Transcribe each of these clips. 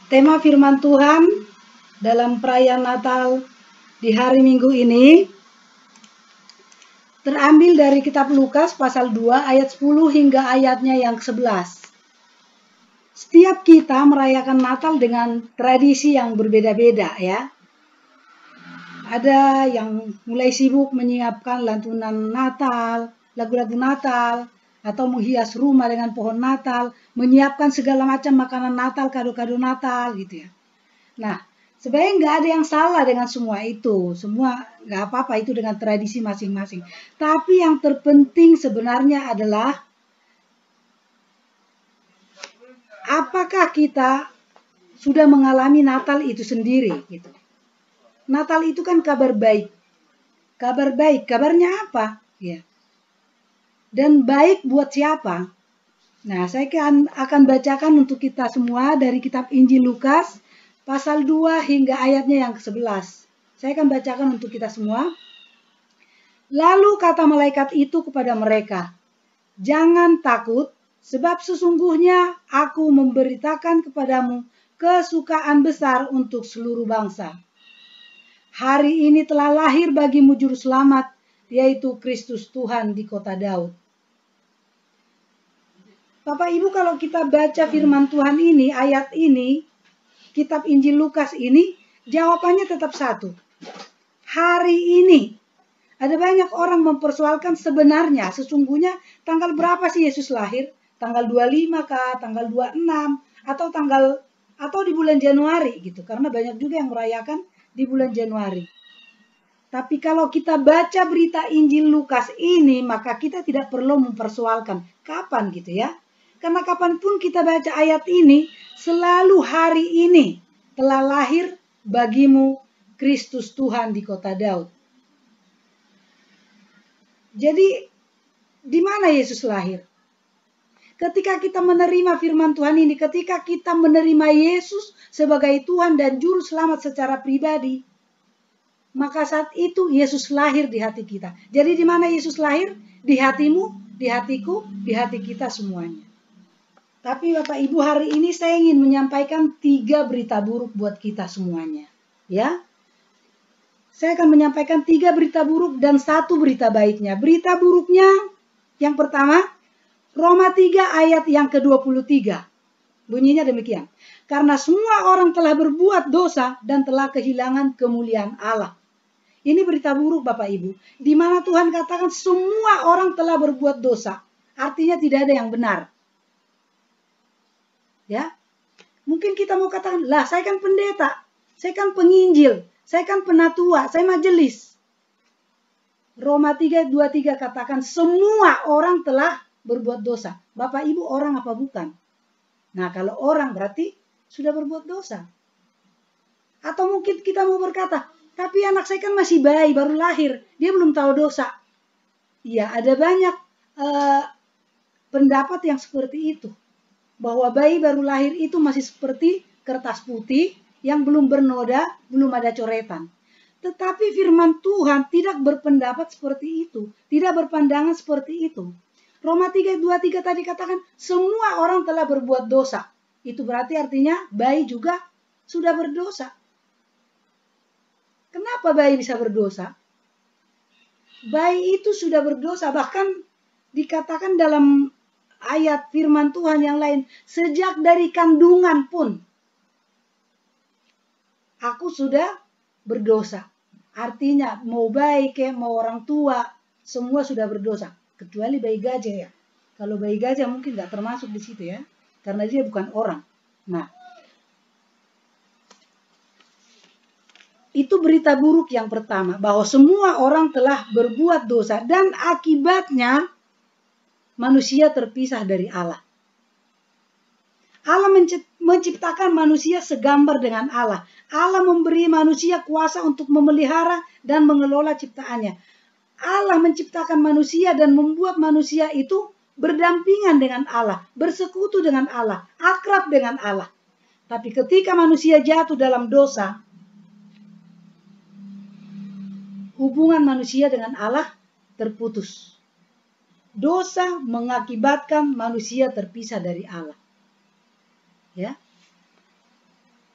Tema firman Tuhan dalam perayaan Natal di hari Minggu ini terambil dari kitab Lukas pasal 2 ayat 10 hingga ayatnya yang ke-11. Setiap kita merayakan Natal dengan tradisi yang berbeda-beda ya. Ada yang mulai sibuk menyiapkan lantunan Natal, lagu-lagu Natal, atau menghias rumah dengan pohon Natal, menyiapkan segala macam makanan Natal, kado-kado Natal gitu ya. Nah, sebenarnya nggak ada yang salah dengan semua itu. Semua nggak apa-apa itu dengan tradisi masing-masing. Tapi yang terpenting sebenarnya adalah apakah kita sudah mengalami Natal itu sendiri gitu. Natal itu kan kabar baik. Kabar baik, kabarnya apa? Ya. Dan baik buat siapa? Nah, saya akan bacakan untuk kita semua dari kitab Injil Lukas pasal 2 hingga ayatnya yang ke-11. Saya akan bacakan untuk kita semua. Lalu kata malaikat itu kepada mereka, "Jangan takut, sebab sesungguhnya aku memberitakan kepadamu kesukaan besar untuk seluruh bangsa. Hari ini telah lahir bagimu juru selamat, yaitu Kristus Tuhan di kota Daud." Bapak Ibu, kalau kita baca firman Tuhan ini, ayat ini, kitab Injil Lukas ini, jawabannya tetap satu. Hari ini. Ada banyak orang mempersoalkan sebenarnya, sesungguhnya tanggal berapa sih Yesus lahir? Tanggal 25 kah? Tanggal 26? Atau di bulan Januari gitu. Karena banyak juga yang merayakan di bulan Januari. Tapi kalau kita baca berita Injil Lukas ini, maka kita tidak perlu mempersoalkan kapan gitu ya. Karena kapanpun kita baca ayat ini, selalu hari ini telah lahir bagimu Kristus Tuhan di kota Daud. Jadi, di mana Yesus lahir? Ketika kita menerima firman Tuhan ini, ketika kita menerima Yesus sebagai Tuhan dan Juru Selamat secara pribadi, maka saat itu Yesus lahir di hati kita. Jadi di mana Yesus lahir? Di hatimu, di hatiku, di hati kita semuanya. Tapi Bapak Ibu, hari ini saya ingin menyampaikan 3 berita buruk buat kita semuanya. Ya, saya akan menyampaikan 3 berita buruk dan 1 berita baiknya. Berita buruknya yang pertama, Roma 3 ayat yang ke-23. Bunyinya demikian. Karena semua orang telah berbuat dosa dan telah kehilangan kemuliaan Allah. Ini berita buruk Bapak Ibu. Di mana Tuhan katakan semua orang telah berbuat dosa. Artinya tidak ada yang benar. Ya, mungkin kita mau katakan, lah saya kan pendeta, saya kan penginjil, saya kan penatua, saya majelis. Roma 3:23 katakan semua orang telah berbuat dosa. Bapak Ibu, orang apa bukan? Nah, kalau orang berarti sudah berbuat dosa. Atau mungkin kita mau berkata, tapi anak saya kan masih bayi, baru lahir, dia belum tahu dosa. Ya, ada banyak pendapat yang seperti itu. Bahwa bayi baru lahir itu masih seperti kertas putih yang belum bernoda, belum ada coretan. Tetapi firman Tuhan tidak berpendapat seperti itu, tidak berpandangan seperti itu. Roma 3:23 tadi katakan semua orang telah berbuat dosa. Itu berarti artinya bayi juga sudah berdosa. Kenapa bayi bisa berdosa? Bayi itu sudah berdosa, bahkan dikatakan dalam ayat firman Tuhan yang lain, sejak dari kandungan pun aku sudah berdosa. Artinya mau bayi mau orang tua, semua sudah berdosa. Kecuali bayi gajah ya. Kalau bayi gajah mungkin gak termasuk di situ ya. Karena dia bukan orang. Nah, itu berita buruk yang pertama. Bahwa semua orang telah berbuat dosa. Dan akibatnya manusia terpisah dari Allah. Allah menciptakan manusia segambar dengan Allah. Allah memberi manusia kuasa untuk memelihara dan mengelola ciptaannya. Allah menciptakan manusia dan membuat manusia itu berdampingan dengan Allah, bersekutu dengan Allah, akrab dengan Allah. Tapi ketika manusia jatuh dalam dosa, hubungan manusia dengan Allah terputus. Dosa mengakibatkan manusia terpisah dari Allah. Ya.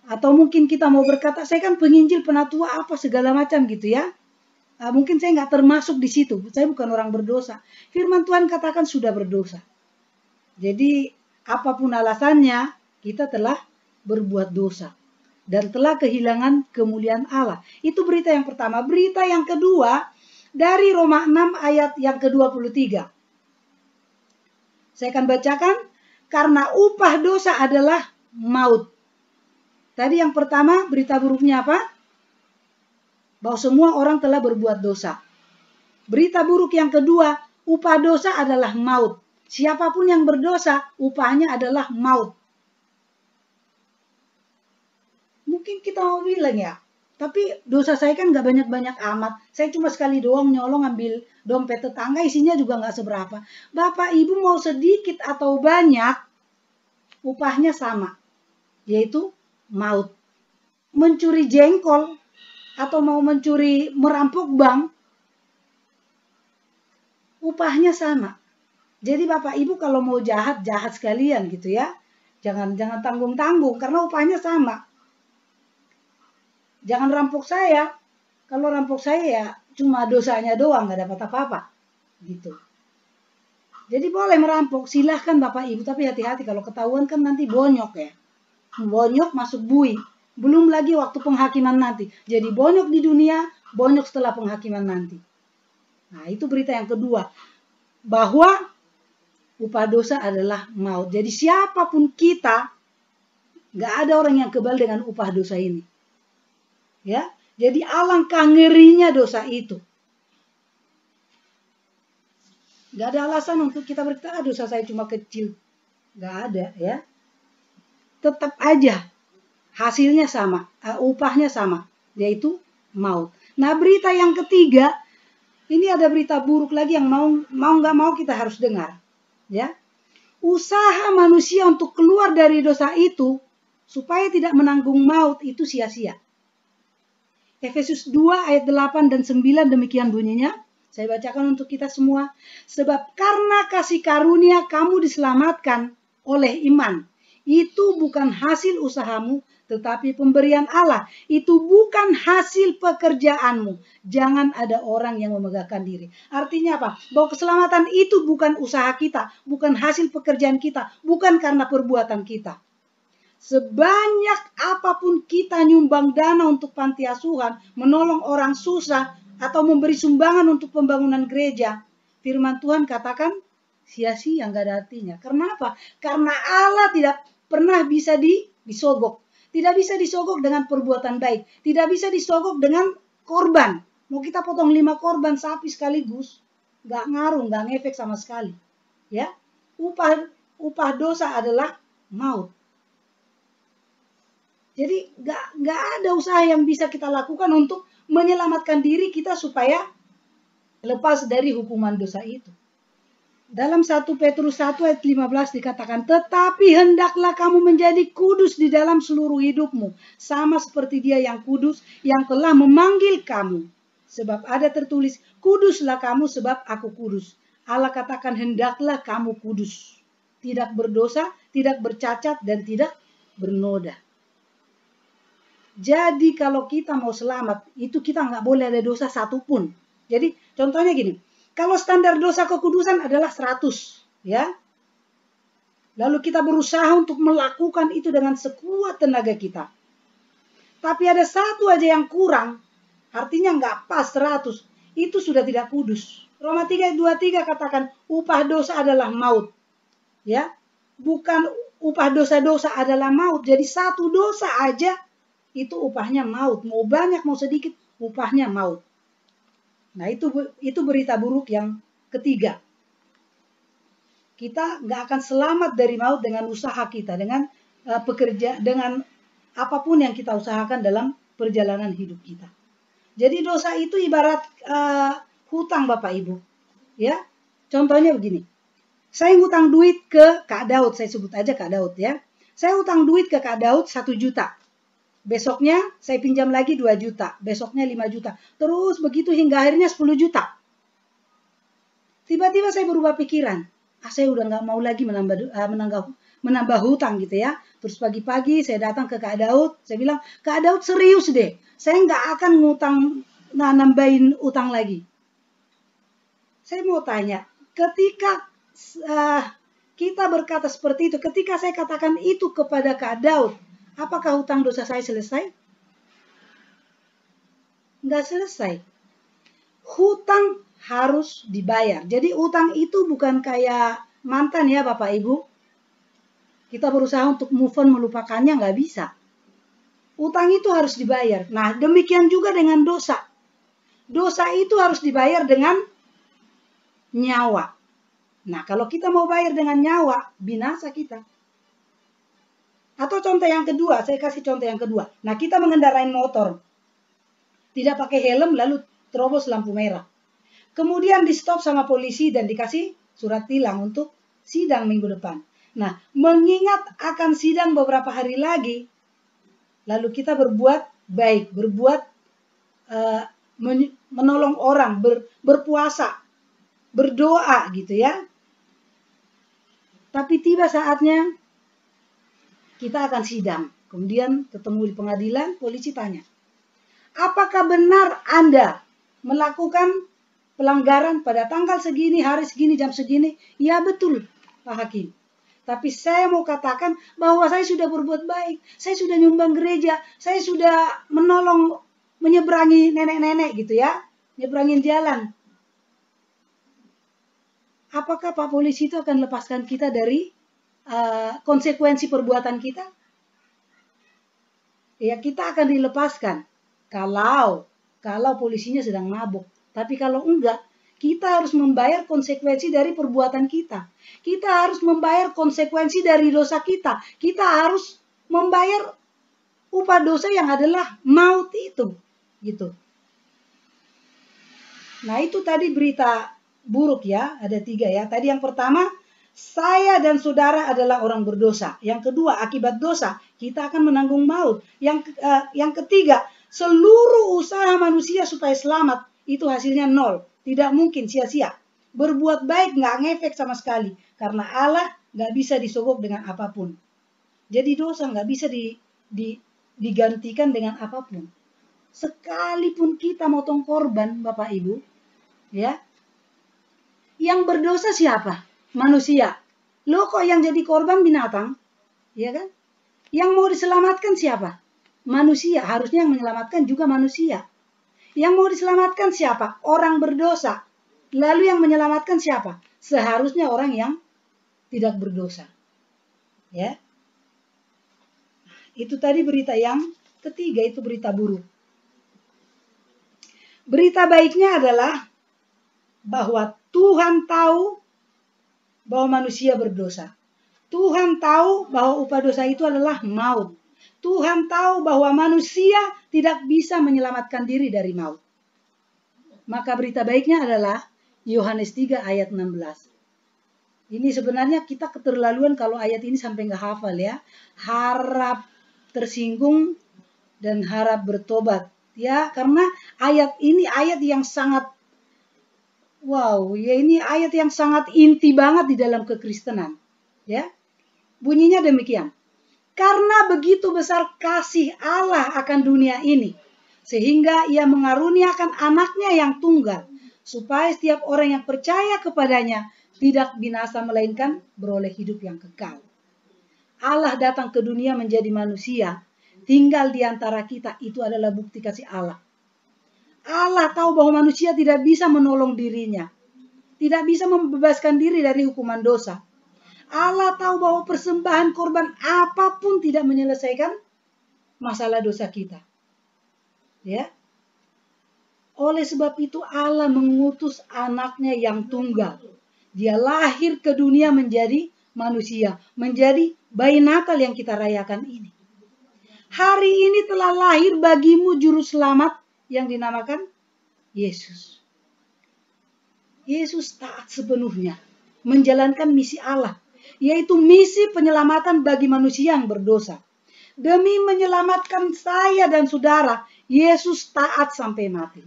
Atau mungkin kita mau berkata, saya kan penginjil, penatua, apa segala macam gitu ya. Mungkin saya nggak termasuk di situ. Saya bukan orang berdosa. Firman Tuhan katakan sudah berdosa. Jadi apapun alasannya, kita telah berbuat dosa. Dan telah kehilangan kemuliaan Allah. Itu berita yang pertama. Berita yang kedua, dari Roma 6 ayat yang ke-23. Saya akan bacakan. Karena upah dosa adalah maut. Tadi yang pertama berita buruknya apa? Bahwa semua orang telah berbuat dosa. Berita buruk yang kedua, upah dosa adalah maut. Siapapun yang berdosa, upahnya adalah maut. Mungkin kita mau bilang ya, tapi dosa saya kan gak banyak-banyak amat. Saya cuma sekali doang nyolong ambil dompet tetangga, isinya juga gak seberapa. Bapak Ibu mau sedikit atau banyak, upahnya sama, yaitu maut. Mencuri jengkol atau mau merampok bank, upahnya sama. Jadi Bapak Ibu kalau mau jahat sekalian gitu ya. Jangan tanggung-tanggung karena upahnya sama. Jangan rampok saya. Kalau rampok saya ya cuma dosanya doang, gak dapat apa-apa. Gitu. Jadi boleh merampok, silahkan Bapak Ibu, tapi hati-hati kalau ketahuan kan nanti bonyok ya. Bonyok masuk bui. Belum lagi waktu penghakiman nanti. Jadi bonyok di dunia, bonyok setelah penghakiman nanti. Nah, itu berita yang kedua. Bahwa upah dosa adalah maut. Jadi siapapun kita, gak ada orang yang kebal dengan upah dosa ini. Ya, jadi alangkah ngerinya dosa itu. Gak ada alasan untuk kita berkata, dosa saya cuma kecil. Gak ada ya. Tetap aja hasilnya sama, upahnya sama, yaitu maut. Nah, berita yang ketiga, ini ada berita buruk lagi yang mau nggak mau kita harus dengar. Ya, usaha manusia untuk keluar dari dosa itu supaya tidak menanggung maut itu sia-sia. Efesus 2 ayat 8 dan 9 demikian bunyinya. Saya bacakan untuk kita semua. Sebab karena kasih karunia kamu diselamatkan oleh iman. Itu bukan hasil usahamu, tetapi pemberian Allah. Itu bukan hasil pekerjaanmu. Jangan ada orang yang memegahkan diri. Artinya apa? Bahwa keselamatan itu bukan usaha kita, bukan hasil pekerjaan kita, bukan karena perbuatan kita. Sebanyak apapun kita nyumbang dana untuk panti asuhan, menolong orang susah, atau memberi sumbangan untuk pembangunan gereja, firman Tuhan katakan sia-sia, nggak ada artinya. Kenapa? Karena Allah tidak pernah bisa disogok. Tidak bisa disogok dengan perbuatan baik. Tidak bisa disogok dengan korban. Mau kita potong 5 korban sapi sekaligus, nggak ngaruh, nggak ngefek sama sekali. Ya, upah dosa adalah maut. Jadi nggak ada usaha yang bisa kita lakukan untuk menyelamatkan diri kita supaya lepas dari hukuman dosa itu. Dalam 1 Petrus 1 ayat 15 dikatakan, tetapi hendaklah kamu menjadi kudus di dalam seluruh hidupmu, sama seperti Dia yang kudus, yang telah memanggil kamu. Sebab ada tertulis, kuduslah kamu sebab aku kudus. Allah katakan, hendaklah kamu kudus. Tidak berdosa, tidak bercacat, dan tidak bernoda. Jadi kalau kita mau selamat, itu kita nggak boleh ada dosa satupun. Jadi contohnya gini, kalau standar dosa kekudusan adalah 100, ya. Lalu kita berusaha untuk melakukan itu dengan sekuat tenaga kita. Tapi ada satu aja yang kurang, artinya nggak pas 100, itu sudah tidak kudus. Roma 3 ayat 23 katakan, upah dosa adalah maut. Ya, bukan upah dosa-dosa adalah maut. Jadi satu dosa aja itu upahnya maut. Mau banyak mau sedikit, upahnya maut. Nah, itu berita buruk yang ketiga. Kita nggak akan selamat dari maut dengan usaha kita, dengan dengan apapun yang kita usahakan dalam perjalanan hidup kita. Jadi dosa itu ibarat hutang Bapak Ibu. Ya, contohnya begini. Saya ngutang duit ke Kak Daud, saya sebut aja Kak Daud ya. Saya utang duit ke Kak Daud 1 juta. Besoknya saya pinjam lagi 2 juta, besoknya 5 juta. Terus begitu hingga akhirnya 10 juta. Tiba-tiba saya berubah pikiran. Saya udah nggak mau lagi menambah hutang gitu ya. Terus pagi-pagi saya datang ke Kak Daud, saya bilang, Kak Daud serius deh, saya nggak akan nambahin utang lagi. Saya mau tanya, ketika kita berkata seperti itu, ketika saya katakan itu kepada Kak Daud, apakah hutang dosa saya selesai? Nggak selesai. Hutang harus dibayar. Jadi hutang itu bukan kayak mantan ya Bapak Ibu. Kita berusaha untuk move on, melupakannya, nggak bisa. Hutang itu harus dibayar. Nah, demikian juga dengan dosa. Dosa itu harus dibayar dengan nyawa. Nah, kalau kita mau bayar dengan nyawa, binasa kita. Atau contoh yang kedua, saya kasih contoh yang kedua. Nah, kita mengendarai motor. Tidak pakai helm, lalu terobos lampu merah. Kemudian di stop sama polisi dan dikasih surat tilang untuk sidang minggu depan. Nah, mengingat akan sidang beberapa hari lagi, lalu kita berbuat baik, menolong orang, berpuasa, berdoa gitu ya. Tapi tiba saatnya kita akan sidang. Kemudian ketemu di pengadilan, polisi tanya, apakah benar Anda melakukan pelanggaran pada tanggal segini, hari segini, jam segini? Ya betul, Pak Hakim. Tapi saya mau katakan bahwa saya sudah berbuat baik. Saya sudah nyumbang gereja. Saya sudah menolong menyeberangi nenek-nenek gitu ya. Nyeberangin jalan. Apakah Pak Polisi itu akan lepaskan kita dari konsekuensi perbuatan kita? Ya, kita akan dilepaskan kalau polisinya sedang mabuk. Tapi kalau enggak, kita harus membayar konsekuensi dari perbuatan kita. Kita harus membayar konsekuensi dari dosa kita. Kita harus membayar upah dosa yang adalah maut itu. Gitu. Nah, itu tadi berita buruk ya, ada 3 ya. Tadi yang pertama, saya dan saudara adalah orang berdosa. Yang kedua, akibat dosa kita akan menanggung maut. Yang ketiga, seluruh usaha manusia supaya selamat itu hasilnya 0. Tidak mungkin, sia-sia. Berbuat baik nggak ngefek sama sekali. Karena Allah nggak bisa disogok dengan apapun. Jadi dosa nggak bisa digantikan dengan apapun. Sekalipun kita motong korban, Bapak Ibu, ya, yang berdosa siapa? Manusia. Loh kok yang jadi korban binatang? Ya kan? Yang mau diselamatkan siapa? Manusia. Harusnya yang menyelamatkan juga manusia. Yang mau diselamatkan siapa? Orang berdosa. Lalu yang menyelamatkan siapa? Seharusnya orang yang tidak berdosa. Ya. Itu tadi berita yang ketiga, itu berita buruk. Berita baiknya adalah bahwa Tuhan tahu bahwa manusia berdosa. Tuhan tahu bahwa upah dosa itu adalah maut. Tuhan tahu bahwa manusia tidak bisa menyelamatkan diri dari maut. Maka berita baiknya adalah Yohanes 3 ayat 16. Ini sebenarnya kita keterlaluan kalau ayat ini sampai nggak hafal ya. Harap tersinggung dan harap bertobat. Ya, karena ayat ini ayat yang sangat wow, ya ini ayat yang sangat inti banget di dalam kekristenan. Ya. Bunyinya demikian. Karena begitu besar kasih Allah akan dunia ini, sehingga ia mengaruniakan anaknya yang tunggal, supaya setiap orang yang percaya kepadanya tidak binasa melainkan beroleh hidup yang kekal. Allah datang ke dunia menjadi manusia, tinggal di antara kita, itu adalah bukti kasih Allah. Allah tahu bahwa manusia tidak bisa menolong dirinya, tidak bisa membebaskan diri dari hukuman dosa. Allah tahu bahwa persembahan korban apapun tidak menyelesaikan masalah dosa kita. Ya. Oleh sebab itu Allah mengutus anaknya yang tunggal. Dia lahir ke dunia menjadi manusia, menjadi bayi Natal yang kita rayakan ini. Hari ini telah lahir bagimu juru selamat yang dinamakan Yesus. Yesus taat sepenuhnya menjalankan misi Allah, yaitu misi penyelamatan bagi manusia yang berdosa. Demi menyelamatkan saya dan saudara, Yesus taat sampai mati.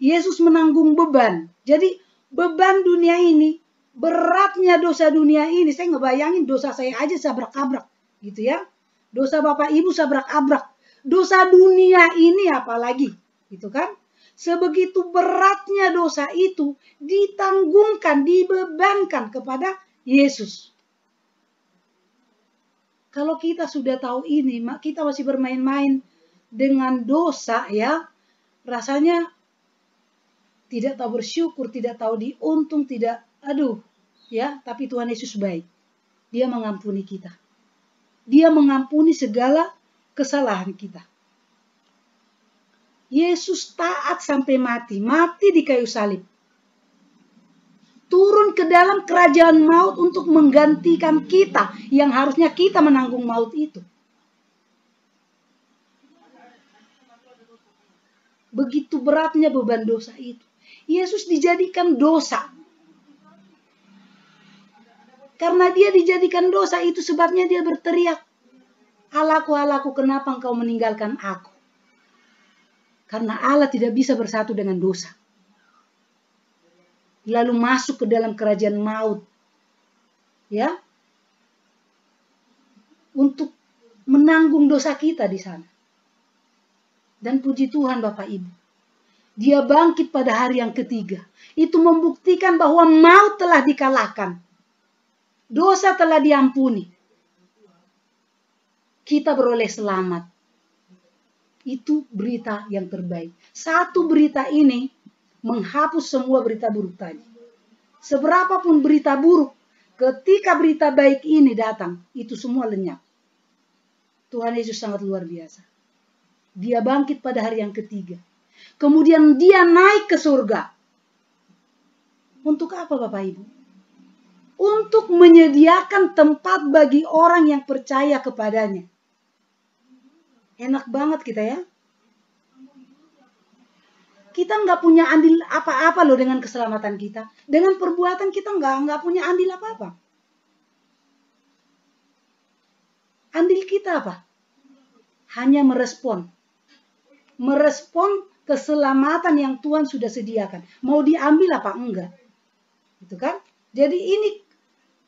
Yesus menanggung beban. Jadi beban dunia ini beratnya dosa dunia ini, saya ngebayangin dosa saya aja sabrak-abrak gitu ya. Dosa Bapak Ibu sabrak-abrak. Dosa dunia ini apalagi, gitu kan? Sebegitu beratnya dosa itu ditanggungkan, dibebankan kepada Yesus. Kalau kita sudah tahu ini, kita masih bermain-main dengan dosa ya, rasanya tidak tahu bersyukur, tidak tahu diuntung, tidak, aduh, ya. Tapi Tuhan Yesus baik. Dia mengampuni kita. Dia mengampuni segala kesalahan kita. Yesus taat sampai mati, mati di kayu salib. Turun ke dalam kerajaan maut untuk menggantikan kita yang harusnya kita menanggung maut itu. Begitu beratnya beban dosa itu. Yesus dijadikan dosa. Karena dia dijadikan dosa, itu sebabnya dia berteriak, "Allahku, Allahku, kenapa engkau meninggalkan aku?" Karena Allah tidak bisa bersatu dengan dosa. Lalu masuk ke dalam kerajaan maut. Ya. Untuk menanggung dosa kita di sana. Dan puji Tuhan Bapak Ibu. Dia bangkit pada hari yang ketiga. Itu membuktikan bahwa maut telah dikalahkan. Dosa telah diampuni. Kita beroleh selamat. Itu berita yang terbaik. Satu berita ini menghapus semua berita buruk tadi. Seberapapun berita buruk, ketika berita baik ini datang, itu semua lenyap. Tuhan Yesus sangat luar biasa. Dia bangkit pada hari yang ketiga. Kemudian dia naik ke surga. Untuk apa Bapak Ibu? Untuk menyediakan tempat bagi orang yang percaya kepadanya. Enak banget kita ya. Kita nggak punya andil apa-apa loh dengan keselamatan kita. Dengan perbuatan kita nggak punya andil apa-apa. Andil kita apa? Hanya merespon. Merespon keselamatan yang Tuhan sudah sediakan. Mau diambil apa enggak? Gitu kan? Jadi ini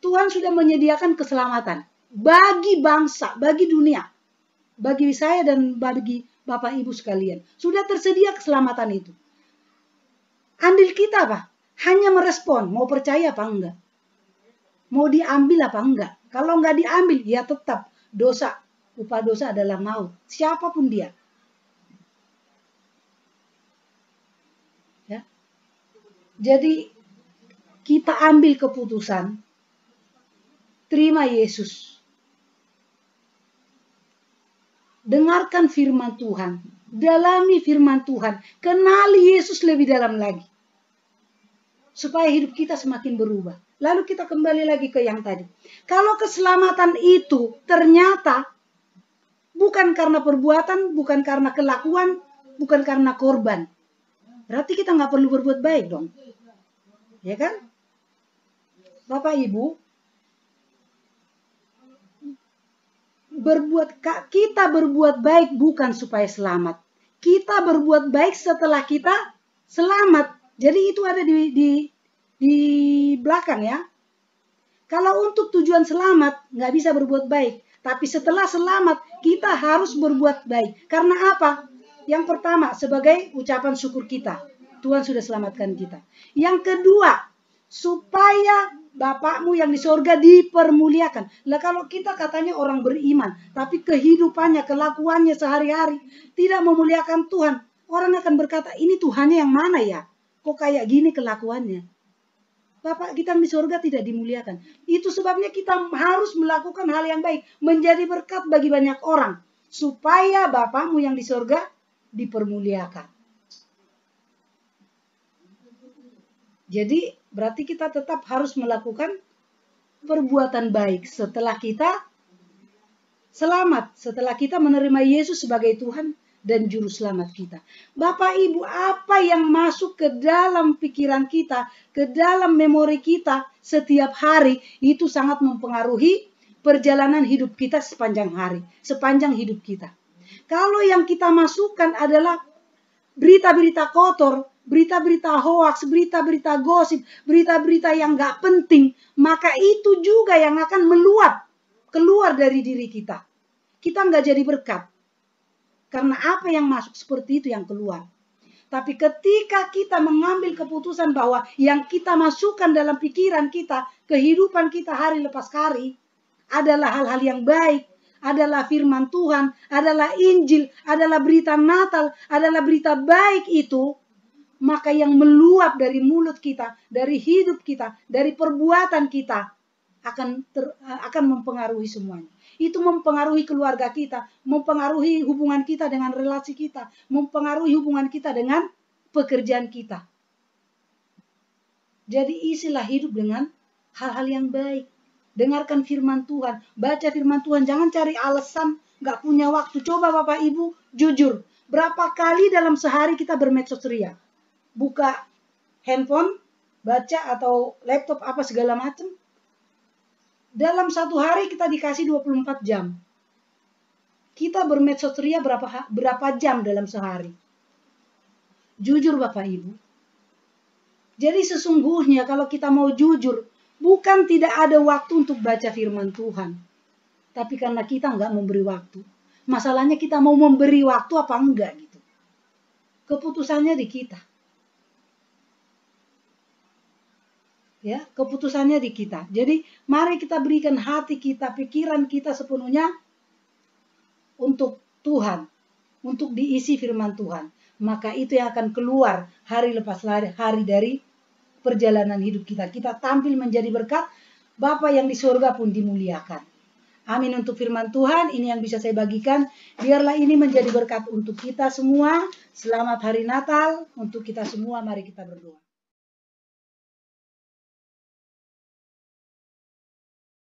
Tuhan sudah menyediakan keselamatan bagi bangsa, bagi dunia, bagi saya dan bagi Bapak Ibu sekalian. Sudah tersedia keselamatan itu. Andil kita apa? Hanya merespon, mau percaya apa enggak? Mau diambil apa enggak? Kalau enggak diambil, ya tetap dosa. Upah dosa adalah maut. Siapapun dia. Ya. Jadi kita ambil keputusan. Terima Yesus. Dengarkan firman Tuhan. Dalami firman Tuhan. Kenali Yesus lebih dalam lagi. Supaya hidup kita semakin berubah. Lalu kita kembali lagi ke yang tadi. Kalau keselamatan itu ternyata bukan karena perbuatan, bukan karena kelakuan, bukan karena korban. Berarti kita nggak perlu berbuat baik dong. Ya kan? Bapak Ibu, kita berbuat baik bukan supaya selamat. Kita berbuat baik setelah kita selamat. Jadi itu ada di belakang ya. Kalau untuk tujuan selamat nggak bisa berbuat baik. Tapi setelah selamat kita harus berbuat baik. Karena apa? Yang pertama sebagai ucapan syukur kita. Tuhan sudah selamatkan kita. Yang kedua, supaya Bapakmu yang di sorga dipermuliakan. Lah kalau kita katanya orang beriman, tapi kehidupannya, kelakuannya sehari-hari tidak memuliakan Tuhan, orang akan berkata, ini Tuhannya yang mana ya? Kok kayak gini kelakuannya? Bapak kita yang di sorga tidak dimuliakan. Itu sebabnya kita harus melakukan hal yang baik, menjadi berkat bagi banyak orang, supaya Bapakmu yang di sorga dipermuliakan. Jadi berarti kita tetap harus melakukan perbuatan baik setelah kita selamat, setelah kita menerima Yesus sebagai Tuhan dan Juru Selamat kita. Bapak Ibu, apa yang masuk ke dalam pikiran kita, ke dalam memori kita setiap hari, itu sangat mempengaruhi perjalanan hidup kita sepanjang hari, sepanjang hidup kita. Kalau yang kita masukkan adalah berita-berita kotor, berita-berita hoaks, berita-berita gosip, berita-berita yang gak penting, maka itu juga yang akan meluap keluar dari diri kita. Kita nggak jadi berkat. Karena apa yang masuk seperti itu yang keluar. Tapi ketika kita mengambil keputusan bahwa yang kita masukkan dalam pikiran kita, kehidupan kita hari lepas hari, adalah hal-hal yang baik, adalah firman Tuhan, adalah Injil, adalah berita Natal, adalah berita baik itu, maka yang meluap dari mulut kita, dari hidup kita, dari perbuatan kita, akan mempengaruhi semuanya. Itu mempengaruhi keluarga kita, mempengaruhi hubungan kita dengan relasi kita, mempengaruhi hubungan kita dengan pekerjaan kita. Jadi isilah hidup dengan hal-hal yang baik. Dengarkan firman Tuhan, baca firman Tuhan, jangan cari alasan gak punya waktu. Coba Bapak Ibu jujur, berapa kali dalam sehari kita bermedsos ria? Buka handphone, baca atau laptop apa segala macam. Dalam satu hari kita dikasih 24 jam. Kita bermedsos ria berapa jam dalam sehari? Jujur Bapak Ibu. Jadi sesungguhnya kalau kita mau jujur, bukan tidak ada waktu untuk baca firman Tuhan. Tapi karena kita nggak memberi waktu. Masalahnya kita mau memberi waktu apa enggak gitu. Keputusannya di kita. Ya, keputusannya di kita. Jadi mari kita berikan hati kita, pikiran kita sepenuhnya untuk Tuhan, untuk diisi firman Tuhan. Maka itu yang akan keluar hari lepas hari dari perjalanan hidup kita. Kita tampil menjadi berkat, Bapa yang di surga pun dimuliakan. Amin untuk firman Tuhan, ini yang bisa saya bagikan. Biarlah ini menjadi berkat untuk kita semua. Selamat hari Natal untuk kita semua, mari kita berdoa.